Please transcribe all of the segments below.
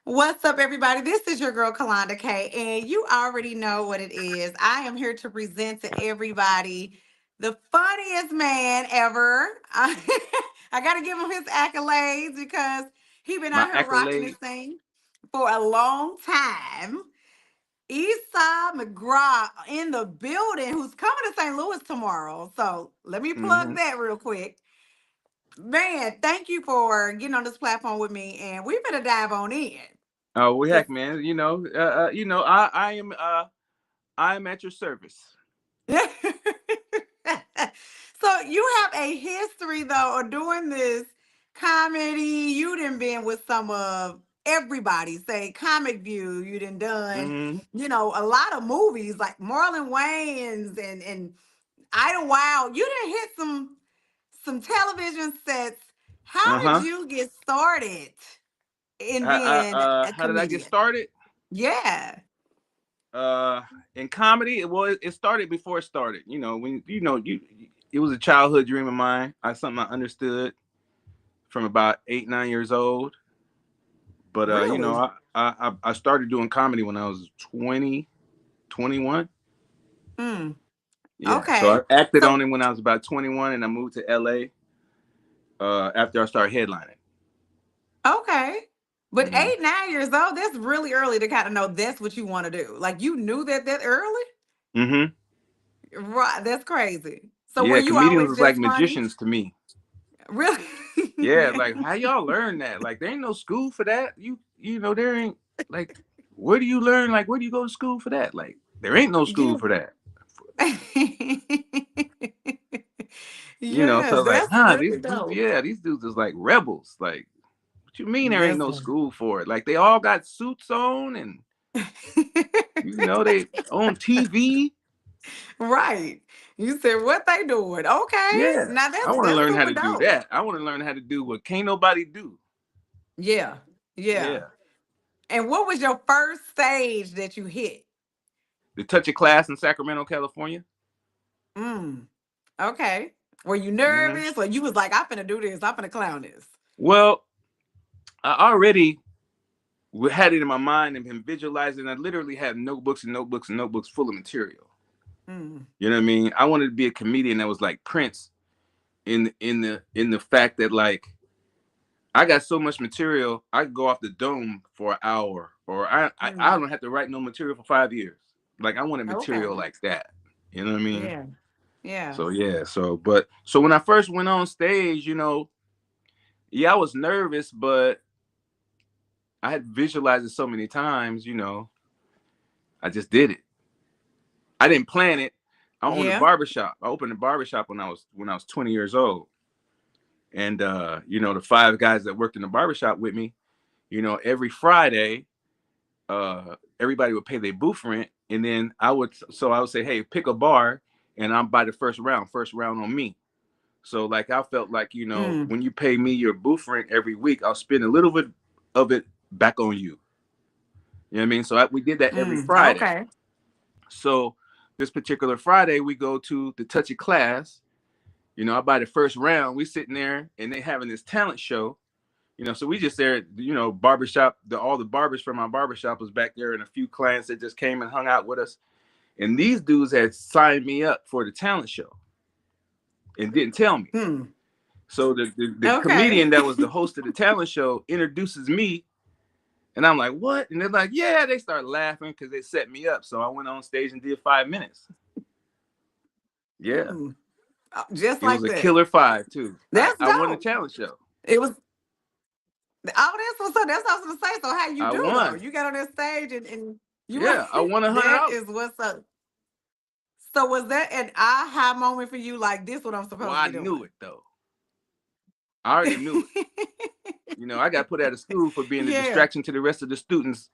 What's up, everybody? This is your girl, Kalonda Kay, and you already know what it is. I am here to present to everybody the funniest man ever. I got to give him his accolades because he been My out here rocking this accolade. thing for a long time. Esau McGraw in the building, who's coming to St. Louis tomorrow. So let me plug Hmm. that real quick. Man, thank you for getting on this platform with me, and we're going to dive on in. Oh, we Cause heck, man. I am at your service. so you have a history though of doing this comedy. You done been with some of everybody, say Comic View. You done, Hmm. a lot of movies like Marlon Wayans and Idlewild. You done hit some television sets. How Uh did huh. you get started in being a How did I get comedian? started? Yeah. Uh, in comedy, it started before it started. When it was a childhood dream of mine. Something I understood from about 8, 9 years old. But Really? I started doing comedy when I was 20, 21. Mm. Yeah. So I Okay. acted on So it when I was about 21, and I moved to LA after I started headlining. okay. But Hmm. 8, 9 years old, that's really early to kind of know that's what you want to do. Like you knew that early? Hmm. Right. That's crazy. So were Yeah, you comedians always was like just funny? magicians to me. Really? Yeah, like how y'all learn that? Like there ain't no school for that. There ain't like where do you learn? Like where do you go to school for that? Like there ain't no school Yeah. for that. Yeah, So like, that's really these dudes, dope. yeah, these dudes is like rebels. Like, what you mean there ain't Yes, no sir. school for it? Like they all got suits on and they on TV. Right. You said what they doing. Okay. Yeah. Now I that's want to that's learn how super to do dope. that. I want to learn how to do what can't nobody do. Yeah. Yeah. Yeah. And what was your first stage that you hit? The touch of class in Sacramento, California. Mm. Okay. Were you Hmm. nervous or you was like, I'm finna do this, I'm finna clown this? Well, I already had it in my mind and been visualizing. I literally had notebooks and notebooks and notebooks full of material. Mm. You know what I mean? I wanted to be a comedian that was like Prince in the fact that like I got so much material, I could go off the dome for an hour, or I Mm. don't have to write no material for 5 years. Like I wanted Okay. material like that. You know what I mean? Yeah. Yeah. So yeah, so when I first went on stage, yeah, I was nervous, but I had visualized it so many times, I just did it. I didn't plan it. I owned a Yeah. barbershop. I opened a barbershop when I was 20 years old. And the five guys that worked in the barbershop with me, every Friday, everybody would pay their booth rent, and then I would say, hey, pick a bar, and I'm by the first round on me. So like I felt like Mm. when you pay me your booth rent every week, I'll spend a little bit of it back on you. You know what I mean? So we did that every Mm. Friday. Okay. So this particular Friday, we go to the touch of class. I buy the first round. We sitting there, and they having this talent show. So we just there, barbershop, all the barbers from our barbershop was back there and a few clients that just came and hung out with us. And these dudes had signed me up for the talent show and didn't tell me. Hmm. So the Okay. comedian that was the host of the talent show introduces me, and I'm like, what? And they're like, yeah, they start laughing because they set me up. So I went on stage and did 5 minutes. Yeah. Mm. Just It was like a that. killer five too. I, That's I won the dope. talent show. It was that's what I was gonna say. So how you I do though? won. You got on that stage and you Yeah, I won that $100. is what's up. So was that an aha moment for you? Like this what I'm Well, supposed to I be knew doing? it though. I already knew it. I got put out of school for being a Yeah. distraction to the rest of the students.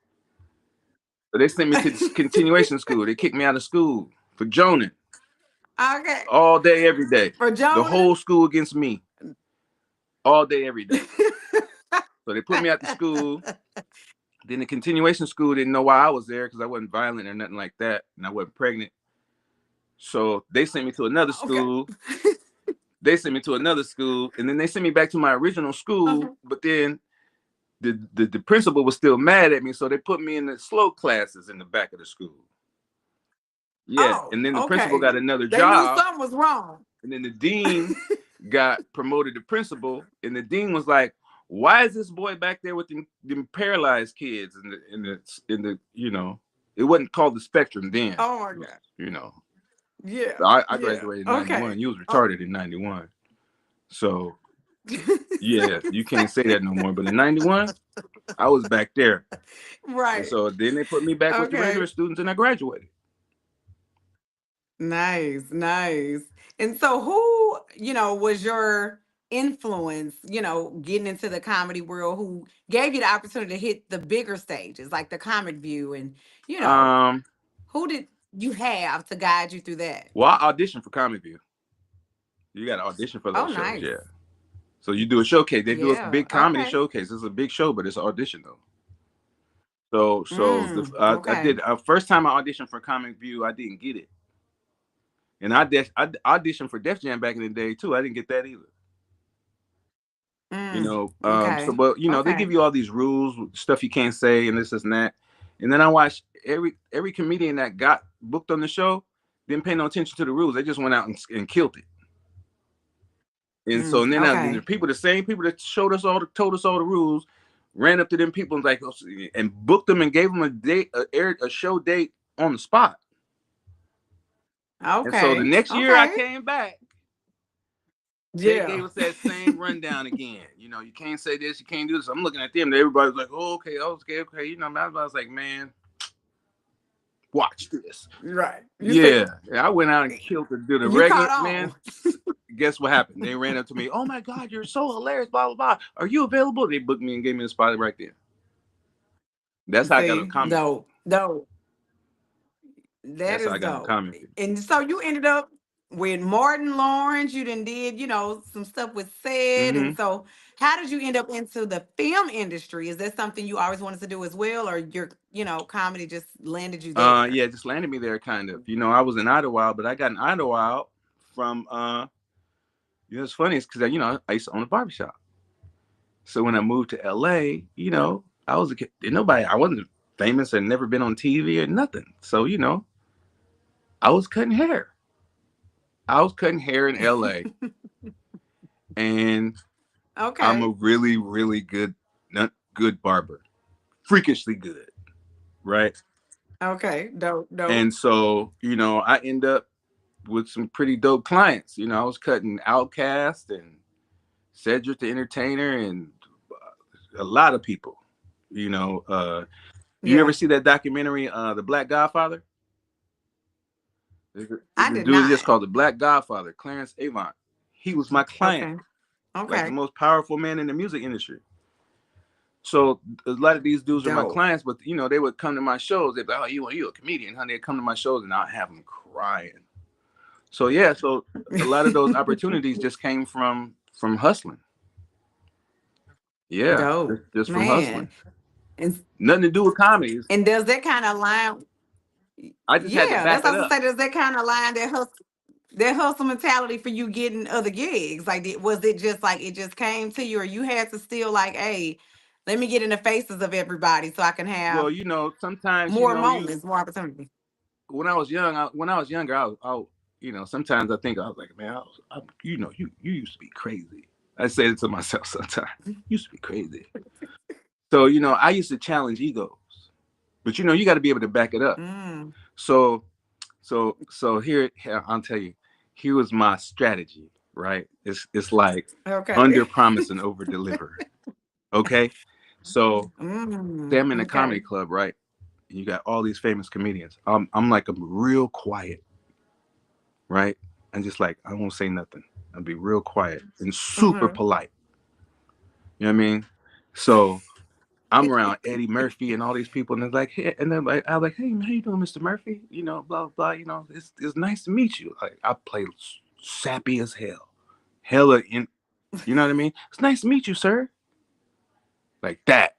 So they sent me to this continuation school. They kicked me out of school for joning Okay. all day, every day. For The Jonah. whole school against me all day, every day. So they put me out to school. Then the continuation school didn't know why I was there because I wasn't violent or nothing like that, and I wasn't pregnant. So they sent me to another Okay. school. They sent me to another school, and then they sent me back to my original school. Uh-huh. But then the principal was still mad at me, so they put me in the slow classes in the back of the school. Yeah, Oh, and then the principal okay. got another They knew job, something was wrong. and then the dean got promoted to principal, and the dean was like, "Why is this boy back there with them paralyzed kids in the it wasn't called the spectrum then, Oh my it was, God. you know." Yeah. I Yeah. graduated in '91. Okay. You was Oh. retarded in '91, so yeah, you can't say that no more. But in '91, I was back there, and Right. so then they put me back with the regular Okay. students, and I graduated. Nice, nice. And so who, was your influence, getting into the comedy world, who gave you the opportunity to hit the bigger stages, like the Comic View, and, you know, Um, who did you have to guide you through that? well, I auditioned for Comic View. You got to audition for Oh, those shows, nice. yeah. So you do a showcase. They do a Yeah. big comedy Okay. showcase. It's a big show, but it's an audition though. I Okay. did first time I auditioned for Comic View, I didn't get it, and I auditioned for Def Jam back in the day too. I didn't get that either. So Okay. but they Okay. give you all these rules, stuff you can't say, and this and that. And then I watched every comedian that got booked on the show didn't pay no attention to the rules. They just went out and killed it. And so and then Okay. the same people that told us all the rules, ran up to them people and like and booked them and gave them a date, a show date on the spot. And so the Okay. next year I Okay. came back, they Yeah. gave us that same rundown again. You can't say this, you can't do this. I'm looking at them, everybody's like, "Oh, okay, okay, okay." I was like, "Man, watch this." Right. You said Yeah, I went out and killed the do the you caught regular on. man. Guess what happened? They ran up to me. "Oh my God, you're so hilarious!" Blah blah blah. Are you available? They booked me and gave me a spot right there. That's how I got on See, Comic View. no, that That's how is I got on dope. Comic View. And so you ended up with Martin Lawrence. You done did, some stuff with Said. Mm-hmm. And so how did you end up into the film industry? Is that something you always wanted to do as well? Or your, comedy just landed you there? Yeah, just landed me there kind of. I was in Idlewild, but I got in Idlewild from it's funny, it's because I used to own a barbershop. So when I moved to LA, I was a kid. Nobody, I wasn't famous and never been on TV or nothing. So, I was cutting hair. I was cutting hair in LA, and I'm a Okay. really, really good, not good barber. Freakishly good, right? Okay. Dope, dope. And so, I end up with some pretty dope clients. I was cutting Outkast and Cedric the Entertainer and a lot of people. You ever Yeah. see that documentary, The Black Godfather? There's I a did dude just not. called The Black Godfather, Clarence Avant. He was my client, Okay. like the Okay. most powerful man in the music industry. So a lot of these dudes are my Dope. clients, but they would come to my shows. They'd be like, "Oh, you a comedian, huh?" They'd come to my shows, and I'd have them crying. So yeah, so a lot of those opportunities just came from hustling. Yeah, Dope. just from hustling. Man. And Nothing to do with comedies. and does that kind of line I just had to yeah, back that's it what I was up. gonna say. Does that kind of line that hustle mentality for you getting other gigs? Like, was it just like it just came to you, or you had to still like, hey, let me get in the faces of everybody so I can Well, have sometimes more moments, more opportunity. when I was young, when I was younger, sometimes I think I was like, man, you used to be crazy. I say it to myself sometimes. You used to be crazy. So I used to challenge egos, but you got to be able to back it up. Mm, So here I'll tell you. Here was my strategy. Right? It's like under okay. promise and over deliver. Okay. So say I'm in a comedy Okay. club, right? And you got all these famous comedians. I'm like I'm real quiet, right? And just like I won't say nothing. I'll be real quiet and super Mhm. polite. You know what I mean? So I'm around Eddie Murphy and all these people, and they're like, hey, and then like, I'm like, "Hey, man, how you doing, Mr. Murphy? Blah blah blah. It's nice to meet you." Like I play sappy as hell, hella in. You know what I mean? It's nice to meet you, sir. Like that,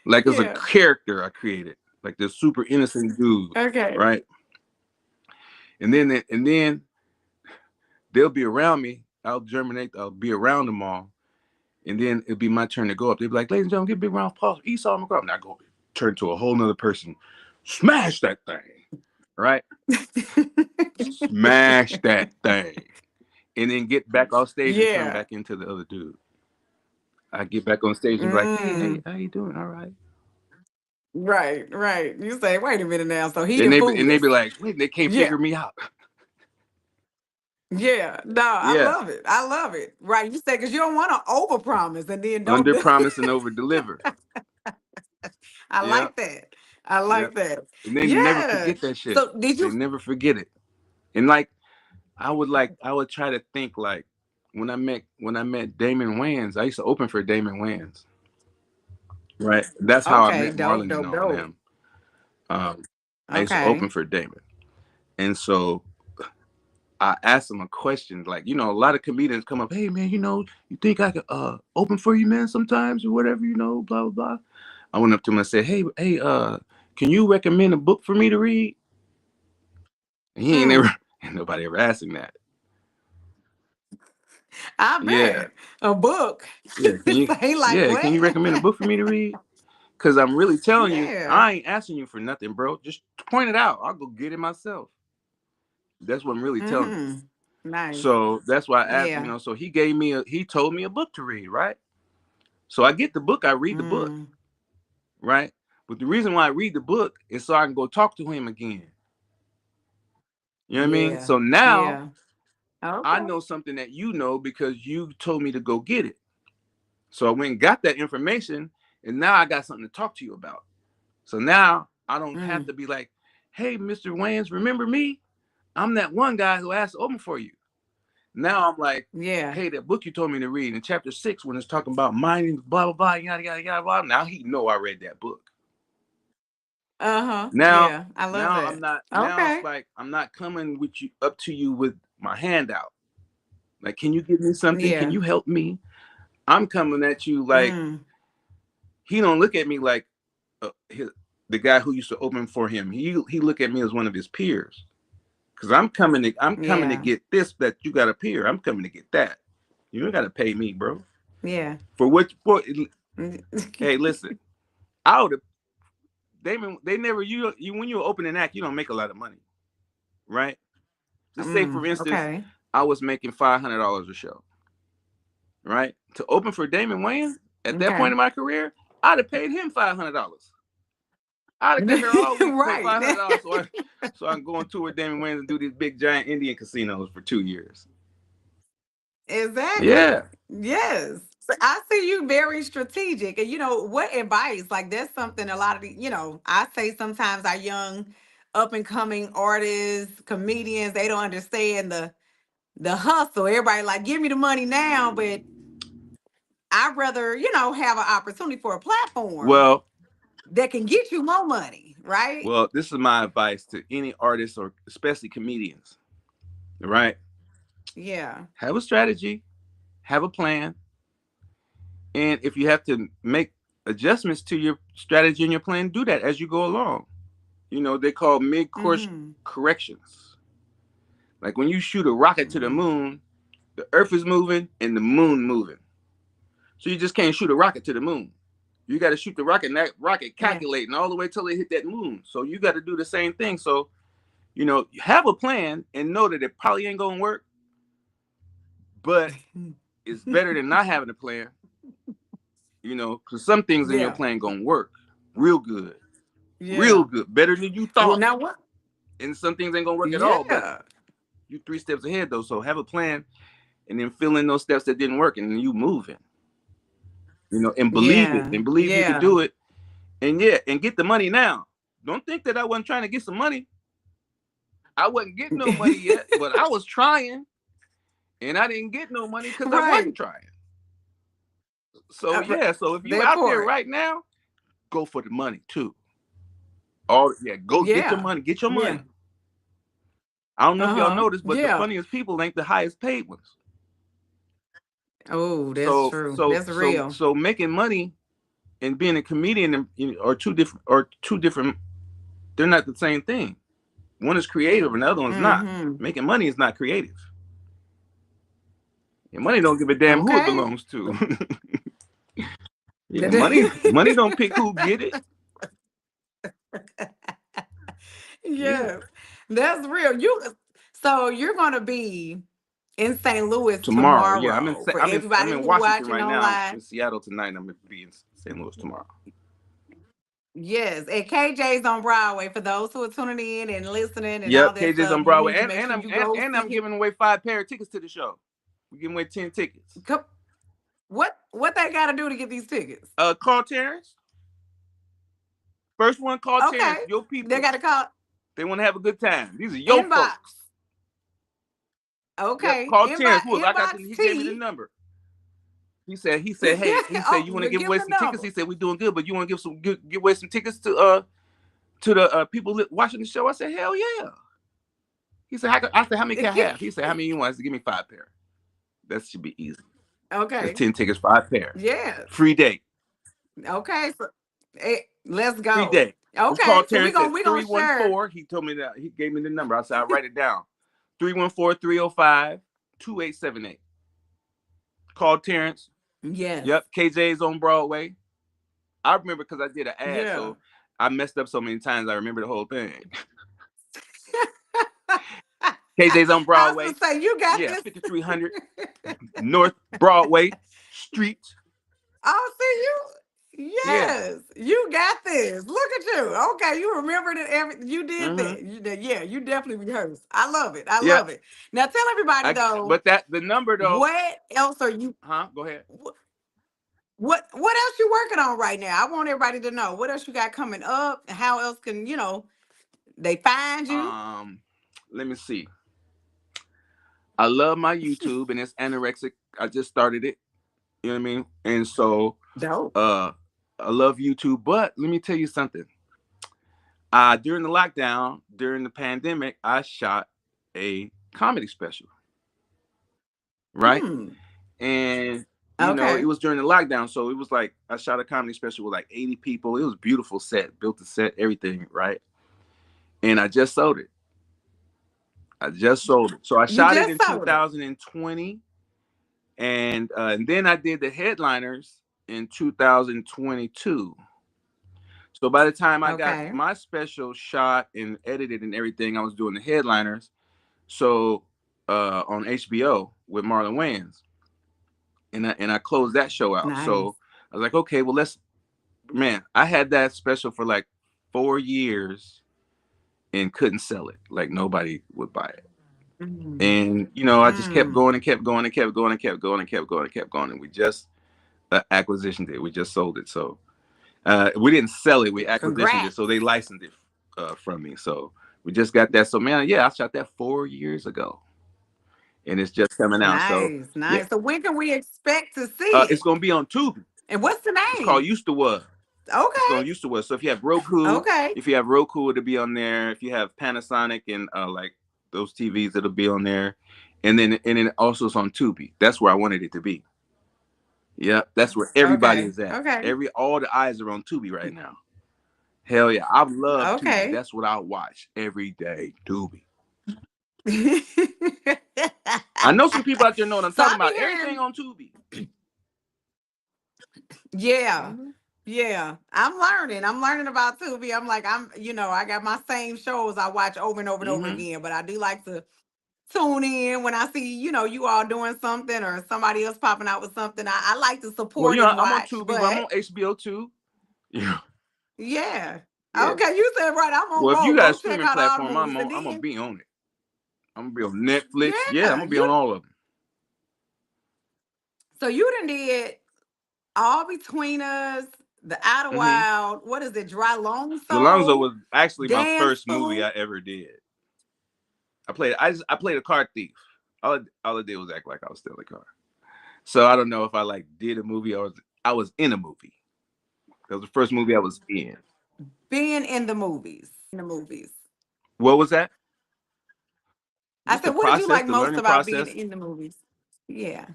like it's a Yeah. character I created, like this super innocent dude, Okay. right? And then they'll be around me. I'll germinate. I'll be around them all, And then it'd be my turn to go up. They'd be like, ladies and gentlemen, give a big round of applause. Esau McGraw. And I go turn to a whole nother person. Smash that thing. Right? Smash that thing. And then get back off stage and turn Yeah. back into the other dude. I get back on stage and be like, hey, Mm. how you doing? All right. Right, right. You say, wait a minute now. So he And didn't they be, fool and they us. be like, wait, they can't Yeah. figure me out. Yeah. No, I Yeah. love it. I love it. Right. You say, because you don't want to overpromise and then don't Under do promise and over deliver. I Yeah. like that. I Yeah. like that. And they never Yeah. forget that shit. So did They you never forget it. And I would try to think like when I met Damon Wayans, I used to open for Damon Wayans. Right. That's how I okay, met dope, Marlon and dope, all dope. them. Um, I used to open Okay. for Damon. And so I asked him a question, like, a lot of comedians come up, hey man, you think I could open for you, man, sometimes or whatever, blah blah blah. I went up to him and said, hey, can you recommend a book for me to read? And he ain't never Mm, and nobody ever asked him that. I Yeah. bet. A book. Yeah. Say like Can you what? recommend a book for me to read? Cause I'm really telling you, Yeah. I ain't asking you for nothing, bro. Just point it out. I'll go get it myself. That's what I'm really telling you. Mm-hmm. Nice. So that's why I asked, Yeah. so he told me a book to read, right? So I get the book, I read the book, Mm, right? But the reason why I read the book is so I can go talk to him again. You know what I mean? yeah. So now Yeah. I Okay. know something that you know because you told me to go get it. So I went and got that information, and now I got something to talk to you about. So now I don't have Mm, to be like, hey, Mr. Wayans, remember me? I'm that one guy who asked to open for you. Now I'm like, yeah. hey, that book you told me to read in chapter 6 when it's talking about mining, blah, blah, blah, yada, yada, yada, blah. Now he know I read that book. Uh-huh. Now, Yeah. I love now I'm that. not, now it's Okay. like, I'm not coming with you up to you with my hand out. Like, can you give me something? Can Yeah. you help me? I'm coming at you like, Mm, he don't look at me like the guy who used to open for him. He look at me as one of his peers. Cause I'm coming to yeah. get this that you got a peer. I'm coming to get that. You don't gotta pay me, bro. Yeah. For what for Mm, hey, listen, I would have they never you when you open an act, you don't make a lot of money, right? Just say for instance, okay. I was making $500 a show, right? To open for Damon Wayans at that point Okay. in my career, I'd have paid him $500. I'd have come here all week, pay Right. $500 so I can go on tour with Damon Wayans and do these big giant Indian casinos for 2 years. Exactly. Yeah. Yes. So I see you very strategic. And what advice? Like that's something a lot of I say sometimes our young up and coming artists, comedians, they don't understand the hustle. Everybody like, give me the money now, but I'd rather, have an opportunity for a platform Well, that can get you more money, right? this is my advice to any artists or especially comedians, right? Yeah. Have a strategy, have a plan, and if you have to make adjustments to your strategy and your plan, do that as you go along. They call mid-course Mm-hmm. corrections. Like when you shoot a rocket to the Mm. moon, the earth is moving and the moon moving. So you just can't shoot a rocket to the moon. You got to shoot the rocket and that rocket Yeah. calculating all the way till it hit that moon. So you got to do the same thing. So, have a plan and know that it probably ain't going to work, but it's better than not having a plan, because some things in your Yeah. plan going to work real good, real Yeah. good, better than you Well, thought. now what? And some things ain't going to work at all, but Yeah. you 3 steps ahead though. So have a plan and then fill in those steps that didn't work and then you moving, and believe it Yeah. and believe you could Yeah. do it. And yeah, and get the money now. Don't think that I wasn't trying to get some money. I wasn't getting no money yet, but I was trying, and I didn't get no money because I Right. wasn't trying. So Right. yeah, so if you That out there part. right now, go for the money too. Oh yeah, go get your Yeah. money. Get your Yeah. money. I don't know if y'all Uh-huh. noticed, but the Yeah. funniest people ain't the highest paid ones. Oh, that's So true. so That's so real. so making money and being a comedian are two different. They're not the same thing. One is creative and the other one's not. Mm-hmm. Making money is not creative. And money don't give a damn who it Okay. belongs to. Yeah, money don't pick who get it. Yeah, Yes, that's real. So you're gonna be in St. Louis tomorrow. Yeah, I'm in tomorrow for I'm everybody in who Washington watching right now. I'm online. in Seattle tonight. I'm gonna be in St. Louis tomorrow. Yes, at KJ's on Broadway. For those who are tuning in and listening and all Yep, that KJ's stuff, on you Broadway, need to make sure you go and see I'm him. giving away 5 pair of tickets to the show. We're giving away 10 tickets. What they got to do to get these tickets? Call Terrence. First one, call Okay, Terrence. Your they got to peoples. call They want to have a good time. These are your inbox. folks. Yep, Okay, call Terrence. Look, I got inbox the. He gave me the T. number. Hey, he said, Oh, you want to give give them away the some tickets? number. He said, we doing good, but you want to give away some tickets to the people watching the show? I said, hell yeah. He said, I said, how many can I have? He said, how many you want? I said, give me 5 pair. That should be easy. That's Okay. 10 tickets, 5 pair. Yes. Free day. Okay. So, let's Free go. day. Just call Okay. So Terrence at we gonna share. 314. He told me that he gave me the number. I said, I'll write it down. 314-305-2878. Call Terrence. Yes. Yep. KJ's on Broadway. I remember because I did an ad, Yeah. so I messed up so many times I remember the whole thing. KJ's on I was Broadway. gonna say you got Yeah, this. 5300 North Broadway Street. Oh, see you. Yeah. Yes, you got this. Look at you. Okay, you remembered it. You did Mm-hmm. that. Yeah, you definitely rehearsed. I love it. I Yeah. love it. Now tell everybody though, But that the number though, what else are you? huh? Go ahead. What else you working on right now? I want everybody to know what else you got coming up. How else can they find you? Um, Let me see. I love my YouTube and it's anorexic. I just started it. You know what I mean? And so Dope. uh I love YouTube, but let me tell you something. During the lockdown, during the pandemic, I shot a comedy special, right? Hmm. And it Okay. was during the lockdown, so it was like I shot a comedy special with like 80 people. It was a beautiful set, built the set, everything, right? And I just sold it. I just sold it. So I You shot it just in sold it. 2020, and then I did the headliners in 2022. So by the time I got Okay. my special shot and edited and everything, I was doing the headliners. So on HBO with Marlon Wayans, and I closed that show out. Nice. So I was like, okay, well man, I had that special for like 4 years and couldn't sell it. Like nobody would buy it. Mm. And I just kept Mm. going and kept going and kept going and kept going and kept going and kept going. And we just acquisitioned it. We just sold it. So we didn't sell it. We acquisitioned it. Congrats. So they licensed it from me. So we just got that. So man, yeah, I shot that 4 years ago, and it's just coming out. So Nice, yeah, nice. So when can we expect to see it's it? gonna be on Tubi. And what's the It's called name? Used to Was. It's Okay. going used to Was. So if you have Roku, Okay. it'll be on there. If you have Panasonic and like those TVs, it'll be on there. And then also it's on Tubi. That's where I wanted it to be. Yeah, that's where everybody Okay. is at. Okay. All the eyes are on Tubi right now. Hell yeah, I love Tubi. Okay. That's what I watch every day. Tubi. I know some people out there know what I'm So talking I be about. Everything hearing, on Tubi. yeah. Mm-hmm. Yeah. I'm learning about Tubi. I'm like, I got my same shows I watch over and over and over Mm-hmm. again, but I do like to tune in when I see, you all doing something or somebody else popping out with something. I like to Well, support and I'm on watch, Tubi, but I'm but on HBO too. Yeah. yeah. Yeah. Okay, you said right. I'm on Well, if you both. got a Go check streaming out all the platform, movies. And I'm gonna then, be on it. I'm gonna be on Netflix. Yeah, I'm yeah, gonna be on all of them. you done did All Between Us, The Outer Mm-hmm. Wild, what is it, Dry Long Alonzo Soul, was actually my Dance first movie Fool. I ever did. I played a car thief. All I did was act like I was stealing a car. So I don't know if I like did a movie or I was in a movie. That was the first movie I was in. Being in the movies. What was that? I Just said, the what did you process, like the most learning about being process. in the movies? Yeah.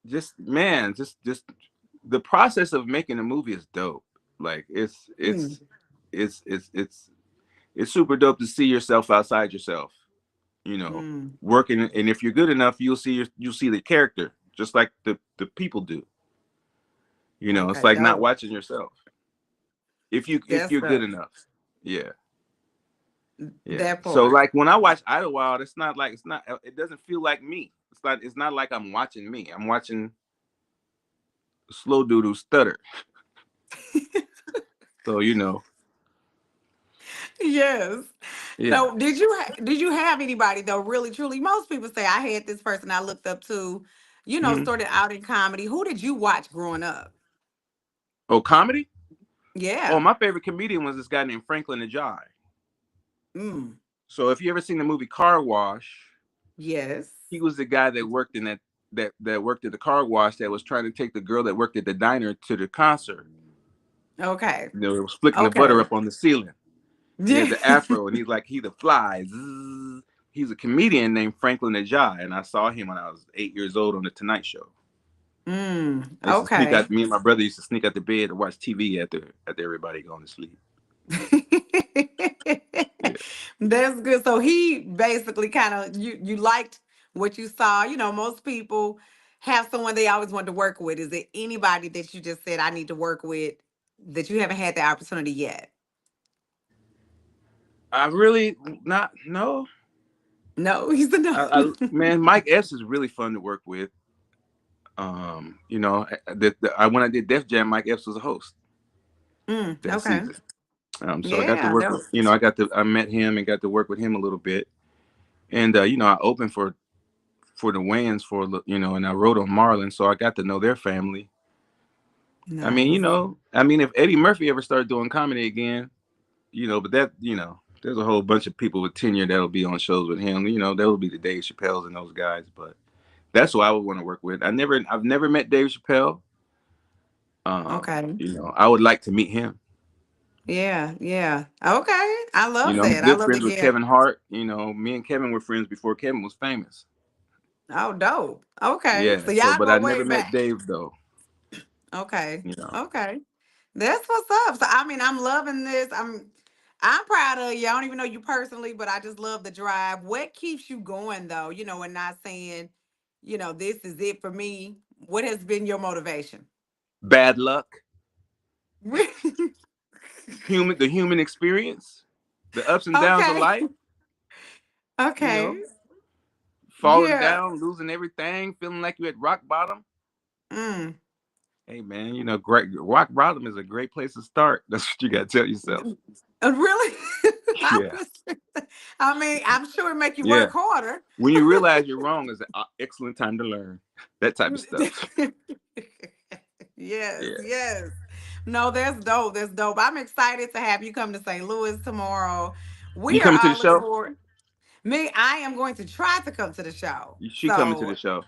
Just man, just the process of making a movie is dope. Like Mm, it's it's it's it's super dope to see yourself outside yourself. You know, mm, working, and if you're good enough, you'll see the character. just like the people do. It's Okay, like not dope. watching yourself. If That's you're good dope. enough. Yeah. Yeah. That So part. like when I watch Idlewild, it doesn't feel like me. It's not like I'm watching me. I'm watching a slow dude who stutter. So Yes. yeah. No, did you have anybody though? Really, truly, most people say I had this person I looked up to. Hmm. Started out in comedy. Who did you watch growing up? Oh, comedy? Oh, Yeah. my favorite comedian was this guy named Franklin Ajay. Mm. So if you ever seen the movie Car Wash, Yes. he was the guy that worked in that worked at the car wash that was trying to take the girl that worked at the diner to the concert. Okay. It was flicking the butter Okay. up on the ceiling. And he Yeah. had the afro, and he the fly. Zzz. He's a comedian named Franklin Ajay, and I saw him when I was 8 years old on the Tonight Show. I used to sneak Okay. out. Me and my brother used to sneak out the bed and watch TV after everybody going to sleep. Yeah. That's good. So he basically kind of you liked what you saw. Most people have someone they always want to work with. Is there anybody that you just said I need to work with that you haven't had the opportunity yet? I really not no. No, he's a no. Man, Mike Epps is really fun to work with. When I did Def Jam, Mike Epps was a host that Okay. season. So I got to Yeah, work with, no. I met him and got to work with him a little bit. And, I opened for the Wayans and I wrote on Marlon. So I got to know their family. Nice. If Eddie Murphy ever started doing comedy again, but there's a whole bunch of people with tenure that'll be on shows with him. That'll be the Dave Chappelle's and those guys. But that's who I would want to work with. I've never met Dave Chappelle. Okay. I would like to meet him. Yeah, yeah. Okay. I love I'm that. I good love to friends with hear. Kevin Hart. Me and Kevin were friends before Kevin was famous. Oh, dope. Okay. Yeah. So So, y'all but I go way never met back. Dave though. Okay. You know, Okay. That's what's up. So I mean, I'm loving this. I'm proud of you. I don't even know you personally, but I just love the drive. What keeps you going though? And not saying, this is it for me. What has been your motivation? bad luck, the human experience, the ups and downs of Okay. life. You Okay. know, falling Yeah. down, losing everything, feeling like you at rock bottom. Mm. Hey man, great rock bottom is a great place to start. That's what you got to tell yourself. Really? I Yeah, was- I mean, I'm sure it make you yeah. work harder. When you realize you're wrong is an excellent time to learn. That type of stuff. Yes, Yeah. yes. No, that's dope. That's dope. I'm excited to have you come to St. Louis tomorrow. We You are coming to the all looking show? forward. Me, I am going to try to come to the show. She coming to the So show.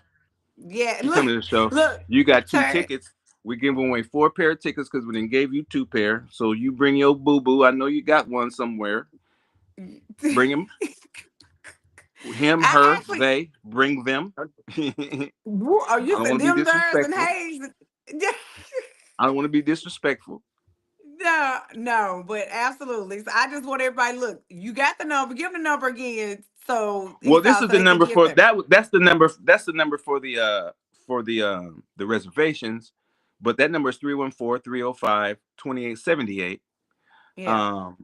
yeah, She coming to the show. look, You got two turn. tickets. We giving away 4 pair of tickets because we didn't gave you 2 pair. So you bring your boo boo. I know you got one somewhere. Bring him, I her, actually, they. Bring them. I oh, you don't said want to be them, theirs, and disrespectful. Hayes. I don't want to be disrespectful. No, no, but absolutely. So I just want everybody look. You got the number. Give them the number again, so Well, this Esau, is so the they can number get for there. that. That's the number. That's the number for the reservations. But that number is 314-305-2878. Yeah. Um,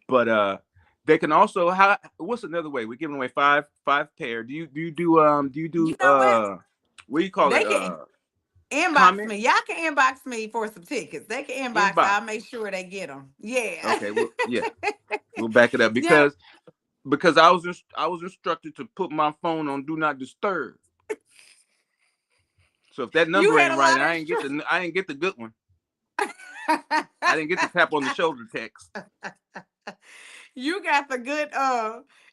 but they can also what's another way? We're giving away five pair. Do you do You know what? what do you call They it? can inbox Comment me. Y'all can inbox me for some tickets. They can inbox. inbox. I'll make sure they get them. Yeah. Okay, well yeah, we'll back it up Yeah. because I was instructed to put my phone on do not disturb. So if that You number had ain't a right, lot I of ain't get instructions. the I ain't get the good one. I didn't get the tap on the shoulder text. You got the good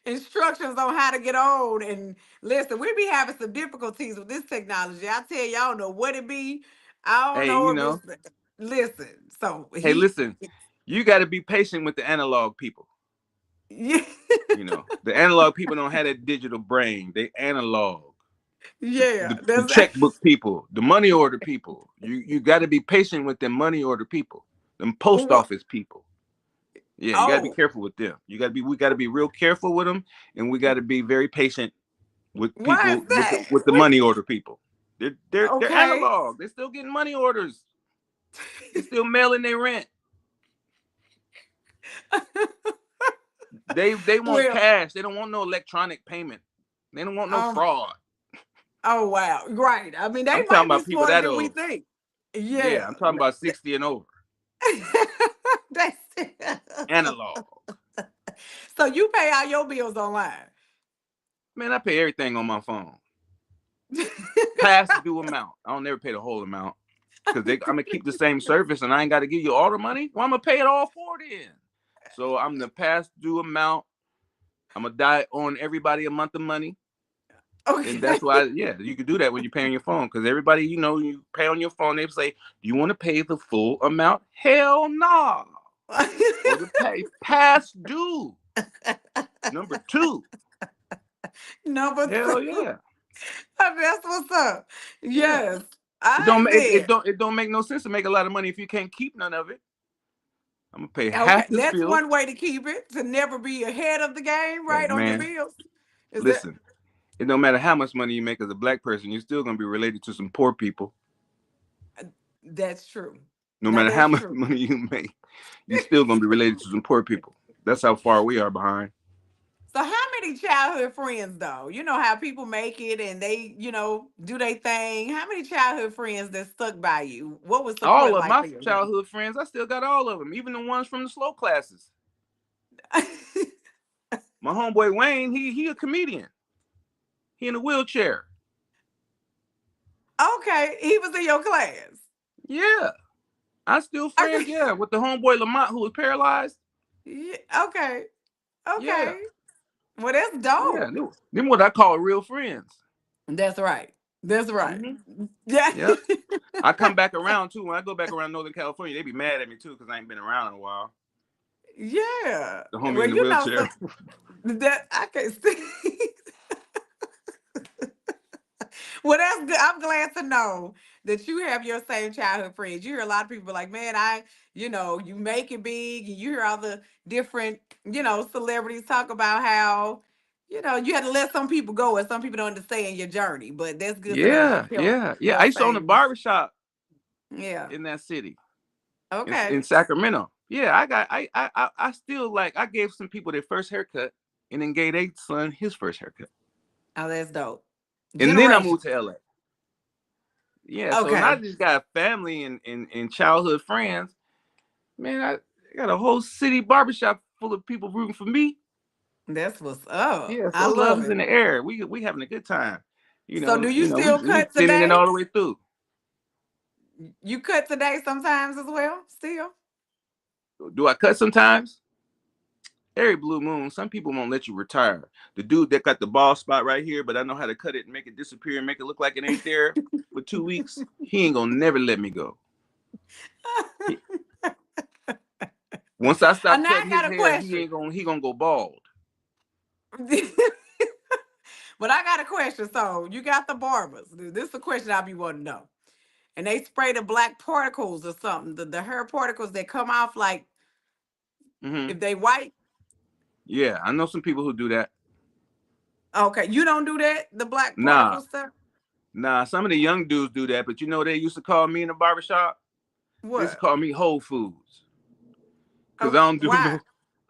instructions on how to get on. And listen, we be having some difficulties with this technology. I tell you, I don't know what it be. I don't Hey, know if it's listen. So hey, listen, you got to be patient with the analog people. yeah, The analog people don't have that digital brain. They analog. yeah, The that's checkbook people, the money order people. You got to be patient with them money order people, them post what office people. Yeah, you got to be oh, careful with them. We got to be real careful with them, and we got to be very patient with why is people that? with the money order people. They're Okay. analog. They're still getting money orders. They still mailing their rent. They want Well, cash. They don't want no electronic payment. They don't want no um, fraud. oh wow, right. I mean, they I'm talking might be about people smarter that than we old. think. Yeah, Yeah. I'm talking about 60 and over. That's Analog. so you pay all your bills online. Man, I pay everything on my phone. Past due amount. I don't never pay the whole amount. Because I'm gonna keep the same service and I ain't gotta give you all the money. Well, I'm gonna pay it all for then. So I'm the past due amount. I'm gonna die on everybody a month of money. And Okay. that's why, yeah, you can do that when you pay on your phone. Because everybody, you pay on your phone, they say, do you want to pay the full amount? Hell no. Nah. Or to pay past due. Number two. Number Hell two. yeah. That's what's up. Yeah. Yes. I bet. It don't make no sense to make a lot of money if you can't keep none of it. I'm gonna pay Okay. half this That's bill. one way to keep it, to never be ahead of the game, Hey right? On your man, bills. Is that listen. It don't matter how much money you make as a black person, you're still gonna be related to some poor people. that's true. No Now matter how that's much true. money you make, you still gonna be related to some poor people. That's how far we are behind. So how many childhood friends though? You know how people make it and they, do their thing. How many childhood friends that stuck by you? What was support All of like my for your family? childhood friends, I still got all of them, even the ones from the slow classes. My homeboy Wayne, he a comedian. He in a wheelchair. Okay, he was in your class. Yeah, I still friends. Okay. Yeah, with the homeboy Lamont who was paralyzed. Yeah, okay. Yeah, Okay. Well, that's yeah, dope. them what I call real friends. That's right. That's right. Hmm. Yeah. Yeah, I come back around too. When I go back around Northern California, they be mad at me too because I ain't been around in a while. Yeah. The homie Well, in the wheelchair. so that I can see. Well, that's good. I'm glad to know that you have your same childhood friends. You hear a lot of people like, man, you make it big, and you hear all the different, celebrities talk about how, you had to let some people go, and some people don't understand your journey. But that's good to know that you Yeah, felt yeah, yeah. I your used to own a same. barbershop Yeah. in that city, in Okay. Sacramento. Yeah, I still like I gave some people their first haircut and then gave their son his first haircut. Oh, that's dope. And then I Generation. moved to LA. Yeah, so now I Okay. just got family and childhood friends. Man, I got a whole city barbershop full of people rooting for me. That's what's up. Yeah, I so love love is in it. the air. We having a good time. So, do you We still we cut extending it today? all the way through. You cut today sometimes as well. Still. Do I cut sometimes? Every blue moon, some people won't let you retire. The dude that got the ball spot right here, but I know how to cut it and make it disappear and make it look like it ain't there for 2 weeks. He ain't gonna never let me go. He, once I stop Now I cutting his got a hair, question. he gonna go bald. But I got a question. So you got the barbers. This is a question I be wanting to know. And they spray the black particles or something. The hair particles that come off like Hmm. if they white. Yeah, I know some people who do that. Okay, you don't do that. The black Nah, particle stuff. some of the young dudes do that, but they used to call me in the barbershop. They used to What? call me Whole Foods because Oh, why?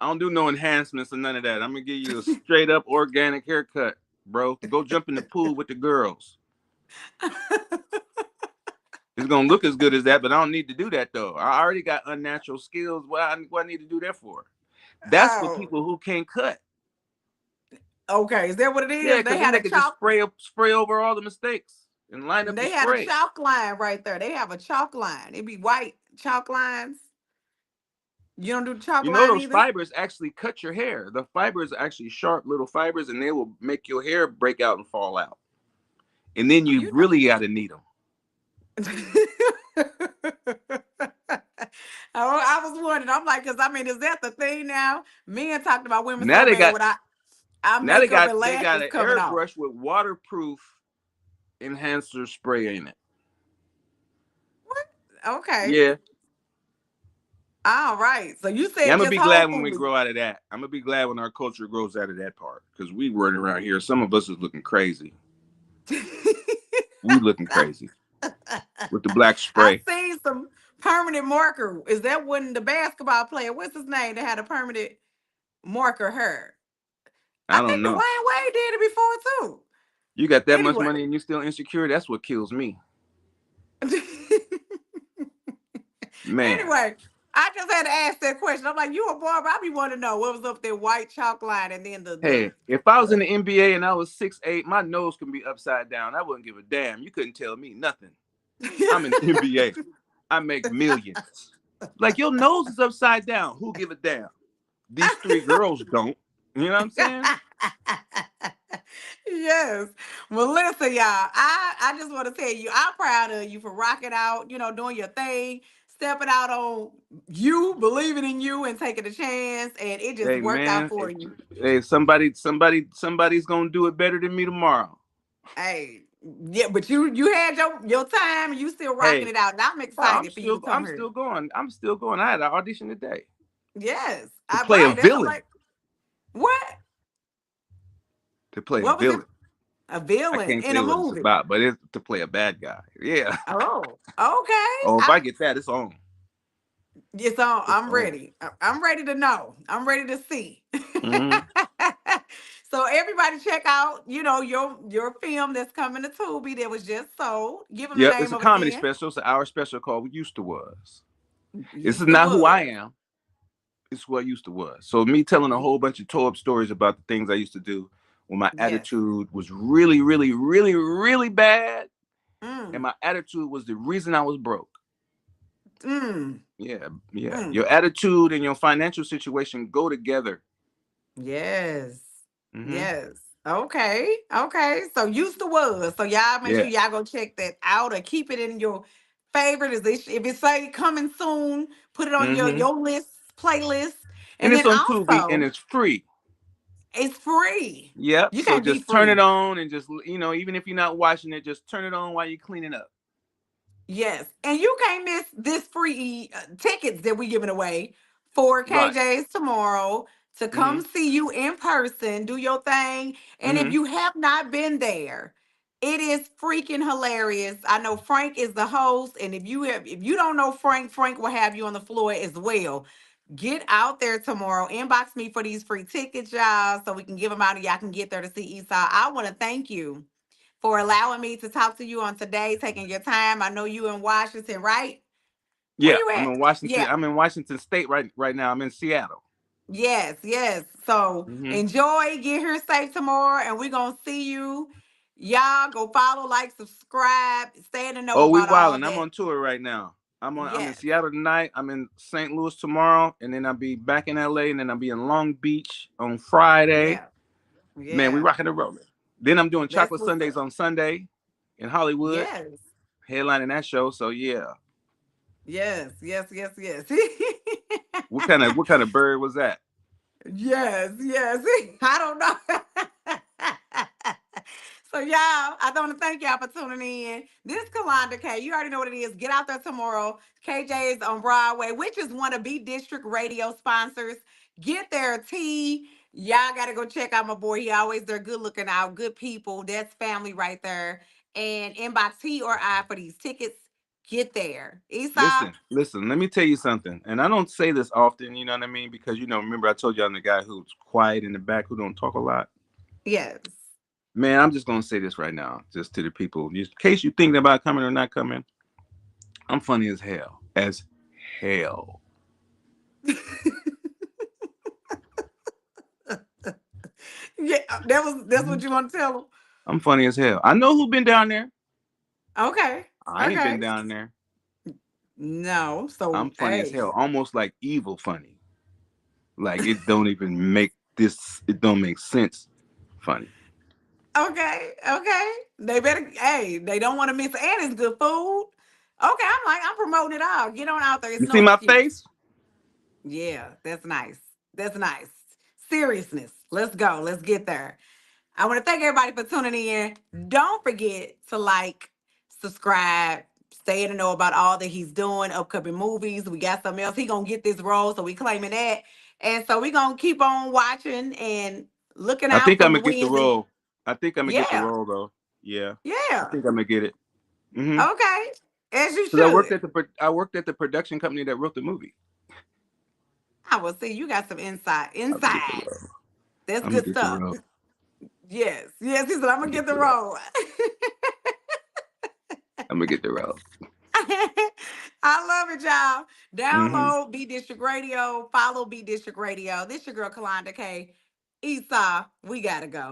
I don't do no enhancements or none of that. I'm gonna give you a straight up organic haircut, bro. Go jump in the pool with the girls. It's gonna look as good as that, but I don't need to do that though. I already got unnatural skills. What I need to do that for? That's for Oh, people who can't cut. okay. Is that what it Yeah, is? because They then had they a could just chalk. spray over all the mistakes and line up the They had a spray. chalk line right there. They have a chalk line. It be white chalk lines. You don't do the chalk line Those either. fibers actually cut your hair. The fibers are actually sharp little fibers, and they will make your hair break out and fall out. And then you You know. really got to need them. I was wondering. I'm like, because I mean, is that the thing now? Men talked about women Now so they bad got with our makeup and they got lashes an coming off. airbrush with waterproof enhancer spray in it. What? Okay. Yeah. All right. So you Yeah, I'm said gonna just be whole glad when we food. grow out of that. I'm gonna be glad when our culture grows out of that part because we running around here. Some of us is looking crazy. We looking crazy with the black I spray. seen some permanent marker. Is that when the basketball player, what's his name, that had a permanent marker hair? I I don't think Dwayne know. Wade did it before too. You got that much Anyway. money and you still insecure? That's what kills me, man. Anyway, I just had to ask that question. I'm like, you a barber? I be wanting to know what was up there white chalk line and then Hey, if I was in the the NBA and I was 6'8", my nose can be upside down. I wouldn't give a damn. You couldn't tell me nothing. I'm in the NBA. I make millions. Like your nose is upside down. Who give a damn? These three girls don't. You know what I'm saying? Yes. Well, listen, y'all. I just want to tell you, I'm proud of you for rocking out, doing your thing, stepping out on you, believing in you, and taking a chance, and it just Hey worked out man, for you. hey somebody's gonna do it better than me tomorrow. Hey, yeah, but you had your time, and you still rocking Hey, it out, and I'm oh, excited for you to come I'm here. still going. I'm still going. I had an audition today Yes, to I play a right. That's what I'm villain. like. What? To play a What was it? villain. A I villain can't in say a what it's movie? about, but it's to play a bad guy. Yeah. Oh, okay. Oh, if I get that, it's on. It's on. It's I'm on. ready. I'm ready to know. I'm ready to see. Hmm. So everybody check out, your film that's coming to Tubi that was just sold. Give them the Yep, it's name a of it comedy again. special. It's an hour special called "We Used to Was." This is Used to not who I was. am. It's who I used to was. So me telling a Y- whole bunch of toe up stories about the things I used to do when my Yes. attitude was really, really, really, really bad, and Mm. my attitude was the reason I was broke. Mm. Yeah, yeah. Mm. Your attitude and your financial situation go together. Yes. Hmm. Yes. Okay. Okay. So used to was. So y'all make sure Yeah. y'all go check that out or keep it in your favorite. If it say coming soon, put it on your Hmm. your list, playlist. And And it's then on Tubi and also, it's free. it's free. Yep. You So can't beat just turn it free. on and just even if you're not watching it, just turn it on while you're cleaning up. Yes. And you can't miss this free tickets that we giving away for Right. KJ's tomorrow to Hmm. come see you in person, do your thing. And if Hmm. you have not been there, it is freaking hilarious. I know Frank is the host, and if you don't know Frank, Frank will have you on the floor as well. Get out there tomorrow. Inbox me for these free tickets, y'all, so we can give them out and y'all can get there to see Esau. I want to thank you for allowing me to talk to you on today, taking your time. I know you in Washington, right? Where Yeah, you I'm at? in Washington. Yeah. I'm in Washington State right now. I'm in Seattle. Yes, yes. So Hmm. enjoy, get here safe tomorrow, and we're gonna see you. Y'all go follow, like, subscribe, stay in the know Oh, we about all wilding. I'm that. on tour right now. I'm in Yes, Seattle tonight. I'm in St. Louis tomorrow, and then I'll be back in LA, and then I'll be in Long Beach on Friday. yeah, Man, we yeah. rocking and rolling. Then I'm doing That's Chocolate what's Sundays up. on Sunday in Hollywood, Yes, headlining that show. So yeah, yes, yes, yes, yes. what kind of bird was that? Yes, yes. I don't know. So y'all, I want to thank y'all for tuning in. This is Kalonda Kay. You already know what it is. Get out there tomorrow. KJ is on Broadway, which is one of B District Radio sponsors. Get their tea. Y'all got to go check out my boy. He always there, good looking out, good people. That's family right there. And inbox he or I for these tickets. Get there. Esau. Listen. Let me tell you something, and I don't say this often. You know what I mean? Because remember I told you I'm the guy who's quiet in the back, who don't talk a lot. Yes. Man, I'm just gonna say this right now, just to the people, just in case you're thinking about coming or not coming. I'm funny as hell, as hell. Yeah, that's what Mhm. you want to tell them. I'm funny as hell. I know who been down there. Okay. I ain't been Okay. down there. No. I'm So funny as hey. hell, almost like evil funny. Like it don't even make this. It don't make sense. Funny. Okay. Okay. They better. Hey, they don't want to miss. And it's good food. Okay. I'm promoting it all. Get on out there. It's You no see my excuse. face? Yeah. That's nice. That's nice. Seriousness. Let's go. Let's get there. I want to thank everybody for tuning in. Don't forget to like, subscribe, stay in the know about all that he's doing, upcoming movies. We got something else. He gonna get this role, so we claiming that. And so we gonna keep on watching and looking I out think for I'm the gonna get the wins. And role. I think I'm gonna get the yeah, role though. Yeah, I yeah. think I'm gonna get it. Mm-hmm. Okay. As you Because should. I worked at the production company that wrote the movie. I will see you got some insight. I'm gonna get the Insights. role. That's I'm gonna good get the stuff. role. Yes. Yes, he said, I'm I'm gonna gonna get get the the role. role. I'm gonna get the role. I love it, y'all. Mm-hmm. Download B District Radio. Follow B District Radio. This your girl Kalonda Kay. Esau, we gotta go.